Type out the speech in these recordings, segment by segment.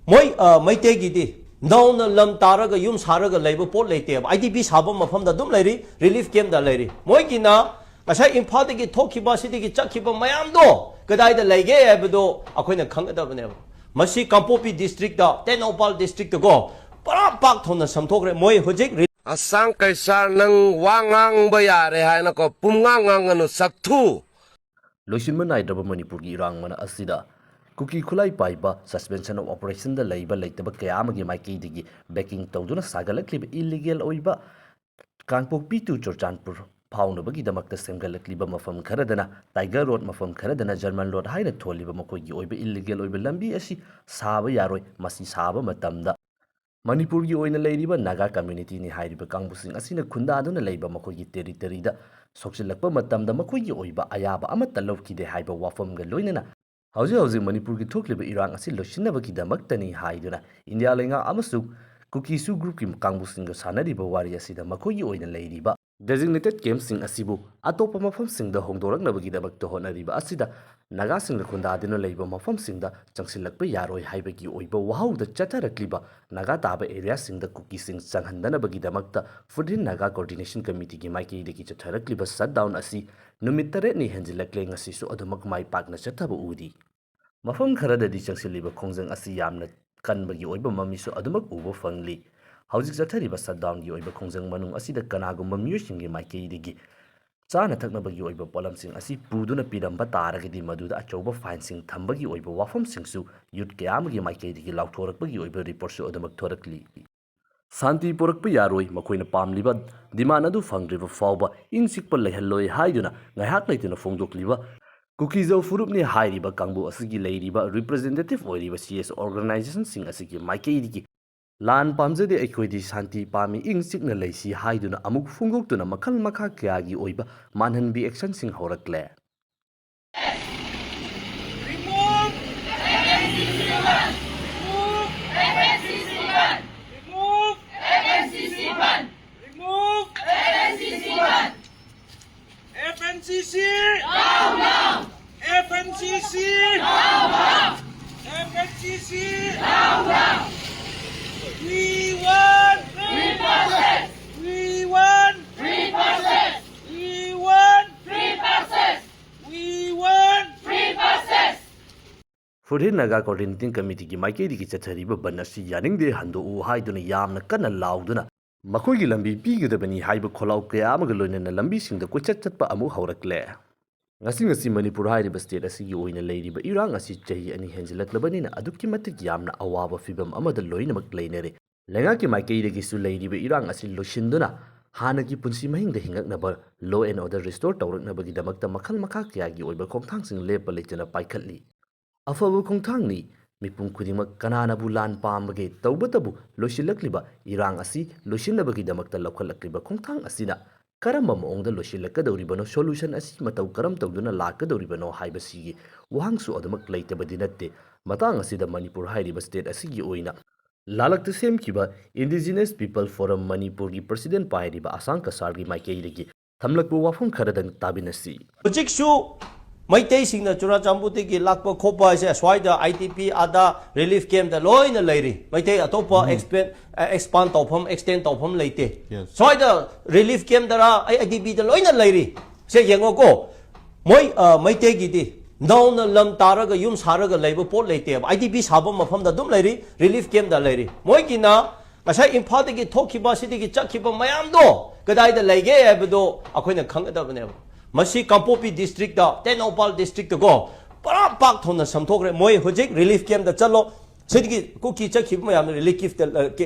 moi maite gi di nona lam taraga yum saraga leiba pot leite IDP saba mafam da dum leiri relief camp da leiri moi gi na asa imphal gi thokhiba sidigi chakhiba mayam do kadai da leige habdo akhoina khangada masi Kampopi district da Tenopal district da go para pak thona samthokre moi hojik asang kaisar nang wangang bayare haina ko pumngang anu saktu loisinma naidaba Manipur gi irang mana asida Kuki khulai paiba suspension of operation da leiba leitaba kayamagi maiki digi backing tawduna sagalakliba illegal oiba Kangpokpi to Churchanpur faunabagi damakta semgalakliba mafam kharadana Tiger Road mafam kharadana German Road haina tholiba makoigi oiba illegal oiba lambi asi saba yaroi masi saba matamda Manipur gi oina leiriba Naga community ni hairiba kangbusing asina khunda aduna leiba makoigi territory da soksilakpa matamda makoigi oiba ayaba amata lawkide haiba wafamga loinana Hauzi Manipur ki thokliba irang asi losinabagi damaktani haiduna India lenga amasu Kuki su group ki kangbusing ga sanariba wari asida makoigi oina leiriba designated camp sing asibu atopa mafam sing da hongdoraknabagi damakta honariba asida Naga sing da khunda adina leiba mafam sing da changsilakpa yaroi haibagi oiba wahau da chatarakliba Naga taba area sing da Kuki sing changhandanabagi damakta Foodin Naga Coordination Committee ki maiki deki chatarakliba shutdown asi numit tare ni henjilakle ngasi su adumak mai pakna chathaba udi mafam kharadadi changsiliba khongjang asi yamna kanbagi oiba mamisu adumak ubo fangli Hauzik Zathariba shutdown gi oiba khongjang manung asida kanagumba miyusingi maikeidigi chana thaknabagi oiba polamsing asi puduna piramba taragidi maduda achauba fainsing thambagi oiba wafamsingsu yut kayamagi maikeidigi lauthorakbagi oiba reportsu adumak thorakli Santi porakpa yaroi makoina pamliba demand adu fangriba fawba insikpa lehaloi haiduna ngaihat leituna fongdokliba Kukizau furupni hairiba kangbu asigi leiriba representative oiriba CS organization sing asigi maikeidigi Lan pamjade ekoidi santi pami ing sikna leisi haiduna amuk fungoktuna makhal makha kyagi oiba manhanbi action sing horakle Remove FNCC ban! Remove FNCC ban! Remove FNCC ban! Remove FNCC ban! FNCC! Down, down! FNCC! Down, down! FNCC! Down, down! We want free passes! We want free passes! We want free passes! We want free passes! Foodin Naga Coordinating Committee ki maikeidigi chathariba banasi yaningde hando u haiduna yamna kana lauduna makoigi lambi pigadabani haiba kholau kaya amaga loinana lambi singda kochat chatpa amu haurakle ngasi Manipur hairiba state asigi oina leiriba irang asi chahi ani henjilaklabanina adukki matik yamna awaba fibam amada loinamak leinare lenga ki maikeidagi su leiriba irang asi loshinduna hanagi punsi mahingda hingaknaba law and order restore tawraknabagi damakta makhal makha kyagi oiba khongthangsing lepa lechana paikhatli afaba khongthangni mipum khudingmak kananabu lan pambage tawbatabu loshilakliba irang asi loshinabagi damakta laukhalakliba khongthang asina karamba maongda loshilakadoribano solution asi matau karam tawduna lakadoribano haibasigi wahangsu adamak leitabadi natte matang asida Manipur hairiba state asigi oina lalakta semkiba indigenous people forum Manipur gi president pairiba asang kasar gi maikeidagi thamlakbu wafum kharadang tabinasi hojik su maitei singna Churachandpur gi lakpa khopa se swaida ITP ada relief camp da loina leiri maitei atopa expand tawpham extend tawpham leite swaida relief camp dara IDP da loina leiri se yengo ko moi maitei gi di nona lam taraga yum saraga leiba pot leite IDP saba mafam da dum leiri relief camp da leiri moi gi na asa imphal gi thokhiba sidigi chakhiba mayam do kadai da leige habdo akhoina khangada masi Kampopi district da Tenopal district da go para pak thona samthokre moi hojik relief camp da chalo sidigi Kuki chakhiba mayam relief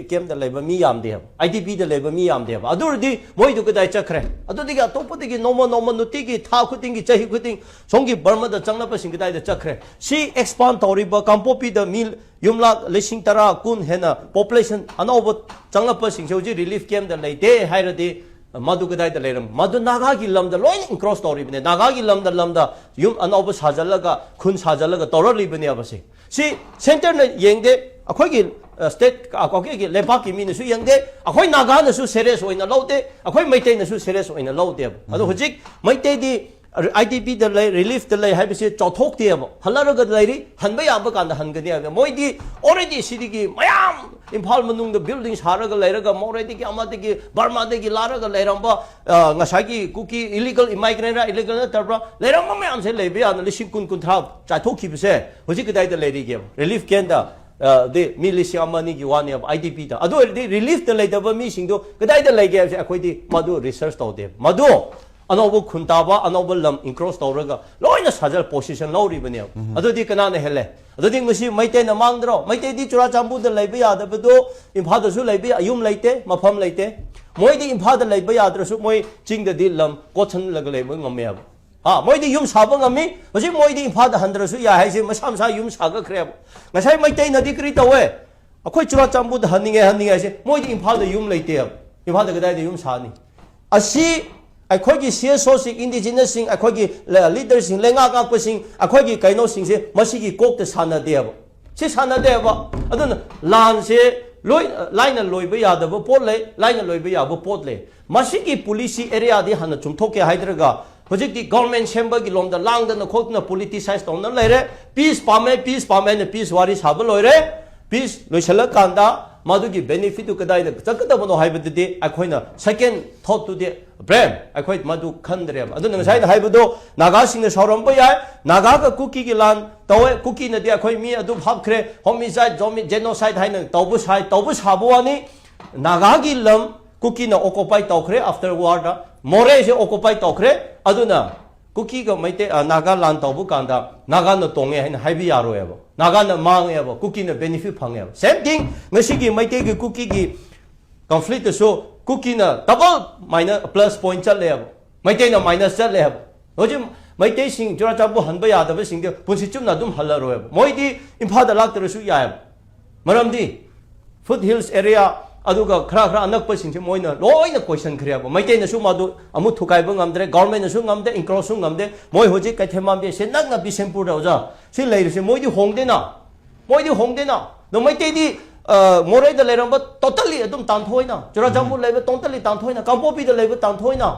camp da leiba mi yam de IDP da leiba mi yam de adurdi moi du kadai chakre adudigi atopodigi noma nutigi tha khutingi chahi khuting songi Burma da changna pa sing kadai da chakre si expand toriba Kampopi da mil yumla lishing tara kun hena population anoba changna pa sing joji relief camp da leite hairadi Madu kadai da leram madu Naga gi lamda loin cross story bine Naga gi lamda yum anoba sajalaga khun sajalaga torali bine abase si center na yengde akhoi gi state akhoi gi lepa ki min su yengde akhoi Naga na su serious oina laude akhoi maitei na su serious oina laude adu hojik maitei di IDP 的 lay relief 的 lay 还不是找托的不？好了那个 lay 很不样不干的很个的，每的 already 是的个，哎呀，impal 们弄的 building 啥那个 lay 那个，某的个阿妈的个，Burma 的个拉那个 lay 上吧，我啥个 Kuki illegal immigrant 啦 illegal 那得吧，lay 上么样子 lay 不呀？那里kun条，在托起不是？我这个带的 lay 的个 relief 干的。the militia money ki wani ab IDP da adu the relief the lay da ba mi sing do kadai da lay ge se akhoi di madu research to de madu anobu khunta ba anobu lam incross to raga loina sajal position lo ri bani adu di kana ne hele adu di masi maite na mang dro maite di chura chambu da lay ba ya da ba do impha da su lay ba ayum laite mafam laite moi di impha da lay ba ya dro su moi ching da di lam ko chan lag lay mo ngam ya moi di yum saba ngami masi moi di impha da handra su ya hai se masam sa yum saga kre ngasai mai tai na di kri tawe akhoi chura chambu da haninge se moi di impha da yum laite impha da gadai da yum sa ni asi akhoi gi CSO sing indigenous sing akhoi gi leader sing lenga ka ko sing akhoi gi kaino sing se masi gi kok te sana de ba se sana de ba adun lan se loi line loi ba ya da ba pot le line loi ba ya ba pot le masi gi policy area di han chum thok ke haidraga Hojik government chamber ki lom da lang da na khot na politicize tong na lere peace pame ne peace wari sab loire peace loisala kanda madu ki benefit to kadai da chakda bono haiba de akhoina second thought to the brand akhoi madu khandre adu nang sai da haiba do naga sing na sorom ba ya naga ka Kuki ki lan tawe Kuki na de akhoi mi adu bhab khre homicide genocide haina tawbu sabu ani naga ki lam Kuki na occupy tawkhre after war da more se occupy tawkhre aduna Kuki ga maite naga lan tawbu kanda naga na tonge haina haibi yaro eba naga na mang eba Kuki na benefit phang eba same thing ngasi gi maite gi Kuki gi conflict so Kuki na double minus plus point chal le eba maite na minus chal le eba hoji maite sing jora chabu hanba ya da ba sing de punsi chum na dum halaro eba moi di impha da lak ter su ya eba maram di foothills area aduga khara anak pa sing moi na loina question khre ba maite na su ma du amu thukai ba ngamdre government na su ngamde incross su ngamde moi hoji kai themam be se nak na bisempur da ja si leir se moi di hongde na no maite di more da leiram ba totally adum tan thoina chura jambu leiba totally tan thoina kampo pi da leiba tan thoina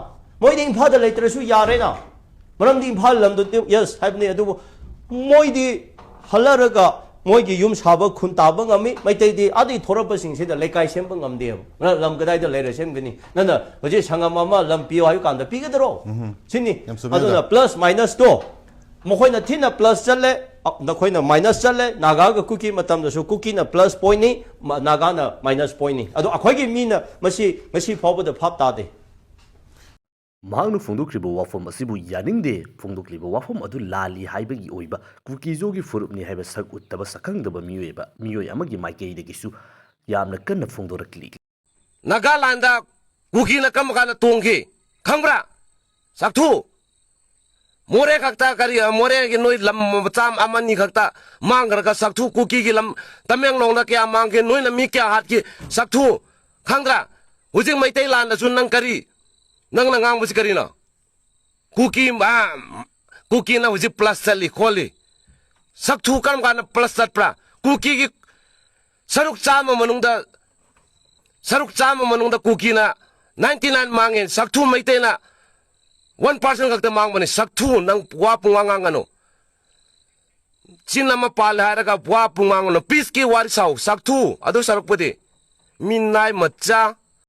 moi di impha da leitre su yare na maram di impha lam do yes habne adu moi di halaraga moi gi yum saba khun taba ngami maite di adi thorapa sing se da lekai sem ba ngamde na lam gadai da leire sem gani na na hoje sangama ma lam pi ayu kan da pi gadro sini aduna plus minus to mo khoina thina plus chale na khoina minus chale naga ga Kuki matam da su Kuki na plus point ni naga na minus point ni adu akhoi gi mi na masi phaw da phap ta de Mahang Fungdukriba Wafum Asibu Yaninde Fungdukliba Wafum Adu Lali Haibagi Oiba Kukizogi Furupni Haiba Sak Uttaba Sakang the Mueba Mio Yamagi Maike de Gisu Yamna Kana Fungdorakli Nagalanda Kuki na Kamakana Tungi Kambra Saktu More Kakta Karia More Noi Lam Tam Amani Kakta Mangraka Saktu Kuki Lam Tamang Longa Mangi Noina Mika Hatki Saktu Kangra Ujing Maite Land Sunang Kari Nang nangang mo si Karina. Kuki na uji plus sali kholi. Saktu kan kana plus sat pra. Kuki ki saruk chama manung da Kuki na 99 mangin saktu maite na 1% kakta mang mani saktu nang buwa pungangang ano. Sinama palhara ka buwa pungangang ano. Peace ki warisaw saktu ado saruk pati. Minay matcha